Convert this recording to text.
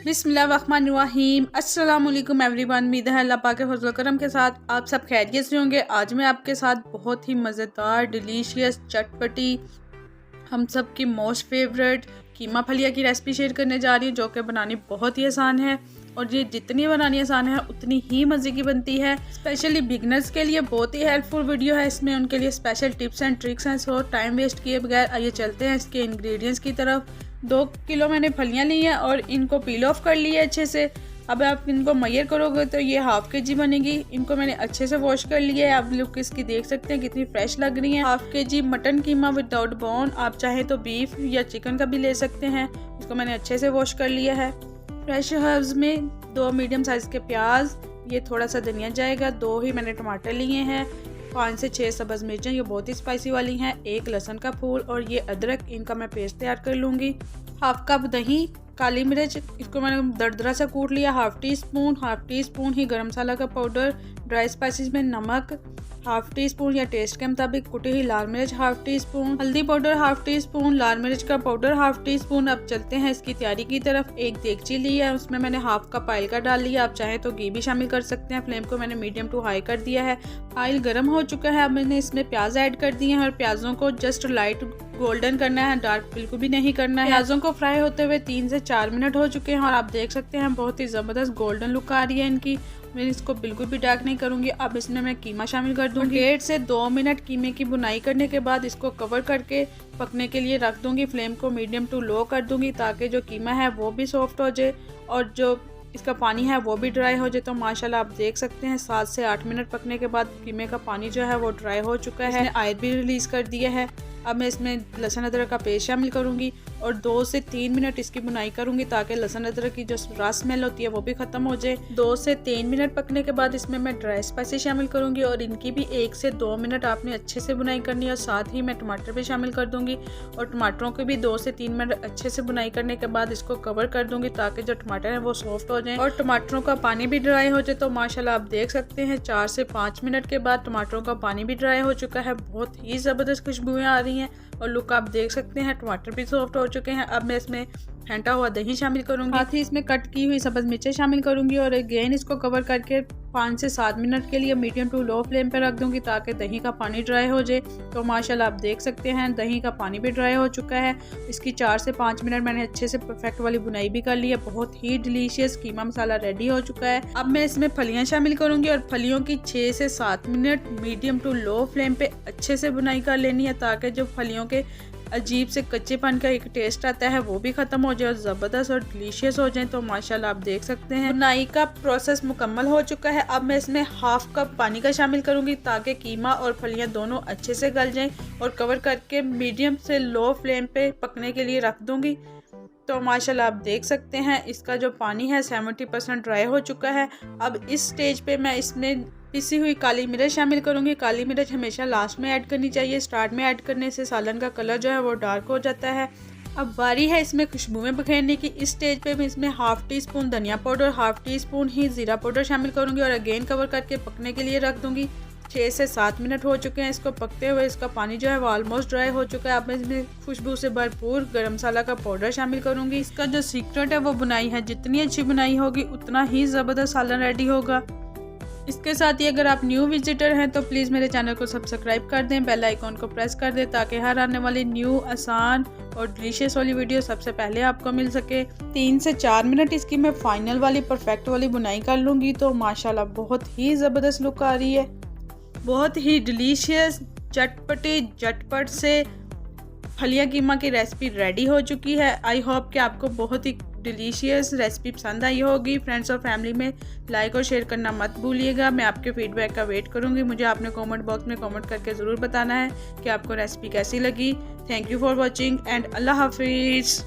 बिस्मिल्लाहिर्रहमानिर्रहीम। अस्सलाम वालेकुम एवरीवन। उम्मीद है अल्लाह पाक के फजल करम के साथ आप सब खैरियत से होंगे। आज मैं आपके साथ बहुत ही मज़ेदार डिलीशियस चटपटी हम सब की मोस्ट फेवरेट कीमा फलिया की रेसिपी शेयर करने जा रही हूँ, जो कि बनानी बहुत ही आसान है और ये जितनी बनानी आसान है उतनी ही मज़े की बनती है। स्पेशली बिगनर्स के लिए बहुत ही हेल्पफुल वीडियो है। इसमें उनके लिए स्पेशल टिप्स एंड ट्रिक्स हैं। सो टाइम वेस्ट किए बगैर आइए चलते हैं इसके इंग्रेडिएंट्स की तरफ। 2 किलो मैंने फलियां ली हैं और इनको पील ऑफ कर लिया अच्छे से। अब आप इनको मैयर करोगे तो ये ½ kg बनेगी। इनको मैंने अच्छे से वॉश कर लिया है। आप लुक इसकी देख सकते हैं कितनी फ्रेश लग रही है। ½ kg मटन कीमा विदाउट बोन, आप चाहें तो बीफ या चिकन का भी ले सकते हैं। इसको मैंने अच्छे से वॉश कर लिया है। फ्रेश हर्ब्स में 2 मीडियम साइज़ के प्याज, ये थोड़ा सा धनिया जाएगा, 2 ही मैंने टमाटर लिए हैं, 5 से 6 सब्ज़ मिर्चें, ये बहुत ही स्पाइसी वाली हैं, 1 लहसुन का फूल और ये अदरक, इनका मैं पेस्ट तैयार कर लूँगी। ½ कप दही, काली मिर्च, इसको मैंने दरदरा सा कूट लिया, ½ टी स्पून ही गरम मसाला का पाउडर, ड्राई स्पाइसेस में नमक ½ टी स्पून या टेस्ट के मुताबिक, कुटी हुई लाल मिर्च ½ टी स्पून, हल्दी पाउडर ½ टी स्पून, लाल मिर्च का पाउडर ½ टी स्पून। अब चलते हैं इसकी तैयारी की तरफ। एक देगची ली है, उसमें मैंने ½ कप ऑयल का डाल लिया। आप चाहे तो घी भी शामिल कर सकते हैं। फ्लेम को मैंने मीडियम टू हाई कर दिया है। ऑयल गर्म हो चुका है। अब मैंने इसमें प्याज ऐड कर दिए हैं और प्याजों को जस्ट लाइट गोल्डन करना है, डार्क बिल्कुल भी नहीं करना है। प्याजों को फ्राई होते हुए 3 से 4 मिनट हो चुके हैं और आप देख सकते हैं बहुत ही ज़बरदस्त गोल्डन लुक आ रही है इनकी। मैं इसको बिल्कुल भी डार्क नहीं करूंगी। अब इसमें मैं कीमा शामिल कर दूंगी। 1.5 से 2 मिनट कीमे की बुनाई करने के बाद इसको कवर करके पकने के लिए रख दूंगी। फ्लेम को मीडियम टू लो कर दूंगी ताकि जो कीमा है वो भी सॉफ्ट हो जाए और जो इसका पानी है वो भी ड्राई हो जाए। तो माशाल्लाह आप देख सकते हैं 7 से 8 मिनट पकने के बाद कीमे का पानी जो है वो ड्राई हो चुका है। ऑयल भी रिलीज़ कर दिया है। अब मैं इसमें लहसुन अदरक का पेस्ट शामिल करूंगी और 2 से 3 मिनट इसकी बुनाई करूंगी ताकि लहसुन अदरक की जो रस स्मेल होती है वो भी ख़त्म हो जाए। 2 से 3 मिनट पकने के बाद इसमें मैं ड्राई स्पाइसेस शामिल करूंगी और इनकी भी 1 से 2 मिनट आपने अच्छे से बुनाई करनी है। और साथ ही मैं टमाटर भी शामिल कर दूंगी और टमाटरों की भी 2 से 3 मिनट अच्छे से बुनाई करने के बाद इसको कवर कर दूंगी ताकि जो टमाटर है वो सॉफ्ट हो जाए और टमाटरों का पानी भी ड्राई हो जाए। तो माशाल्लाह आप देख सकते हैं 4 से 5 मिनट के बाद टमाटरों का पानी भी ड्राई हो चुका है। बहुत ही ज़बरदस्त खुशबुएं आ रही हैं और लुक आप देख सकते हैं टमाटर भी सॉफ्ट हो चुके हैं। अब मैं इसमें फेंटा हुआ दही शामिल करूंगी, साथ ही इसमें कट की हुई सब्ज़ मिर्चें शामिल करूंगी और अगेन इसको कवर करके 5 से 7 मिनट के लिए मीडियम टू लो फ्लेम पर रख दूंगी ताकि दही का पानी ड्राई हो जाए। तो माशाल्लाह आप देख सकते हैं दही का पानी भी ड्राई हो चुका है। इसकी 4 से 5 मिनट मैंने अच्छे से परफेक्ट वाली बुनाई भी कर ली है। बहुत ही डिलीशियस कीमा मसाला रेडी हो चुका है। अब मैं इसमें फलियां शामिल करूंगी और फलियों की 6 से 7 minute medium to low flame पे अच्छे से बुनाई कर लेनी है ताकि जो फलियों के अजीब से कच्चेपन का एक टेस्ट आता है वो भी ख़त्म हो जाए और ज़बरदस्त और डिलीशियस हो जाए। तो माशाल्लाह आप देख सकते हैं बुनाई का प्रोसेस मुकम्मल हो चुका है। अब मैं इसमें ½ कप पानी का शामिल करूंगी ताकि कीमा और फलियां दोनों अच्छे से गल जाएं और कवर करके मीडियम से लो फ्लेम पे पकने के लिए रख दूंगी। तो माशाल्लाह आप देख सकते हैं इसका जो पानी है 70% ड्राई हो चुका है। अब इस स्टेज पे मैं इसमें पिसी हुई काली मिर्च शामिल करूंगी। काली मिर्च हमेशा लास्ट में ऐड करनी चाहिए, स्टार्ट में ऐड करने से सालन का कलर जो है वो डार्क हो जाता है। अब बारी है इसमें खुशबुएं बखेरने की। इस स्टेज पे मैं इसमें ½ टी स्पून धनिया पाउडर, ½ टी स्पून ही ज़ीरा पाउडर शामिल करूंगी और अगेन कवर करके पकने के लिए रख दूंगी। 6 से 7 मिनट हो चुके हैं इसको पकते हुए। इसका पानी जो है वो ऑलमोस्ट ड्राई हो चुका है। अब मैं इसमें खुशबू से भरपूर गरम मसाला का पाउडर शामिल करूंगी। इसका जो सीक्रेट है वो बुनाई है, जितनी अच्छी बुनाई होगी उतना ही ज़बरदस्त सालन रेडी होगा। इसके साथ ही अगर आप न्यू विजिटर हैं तो प्लीज़ मेरे चैनल को सब्सक्राइब कर दें, बेल आइकॉन को प्रेस कर दें ताकि हर आने वाली न्यू आसान और डिलीशियस वाली वीडियो सबसे पहले आपको मिल सके। 3 से 4 मिनट इसकी मैं फाइनल वाली परफेक्ट वाली बुनाई कर लूँगी। तो माशाल्लाह बहुत ही ज़बरदस्त लुक आ रही है। बहुत ही डिलीशियस चटपटी झटपट से फलिया कीमा की रेसिपी रेडी हो चुकी है। आई होप कि आपको बहुत ही डिलीशियस रेसिपी पसंद आई होगी। फ्रेंड्स और फैमिली में लाइक और शेयर करना मत भूलिएगा। मैं आपके फीडबैक का वेट करूंगी। मुझे आपने कमेंट बॉक्स में कमेंट करके ज़रूर बताना है कि आपको रेसिपी कैसी लगी। Thank you for watching and अल्लाह हाफिज़।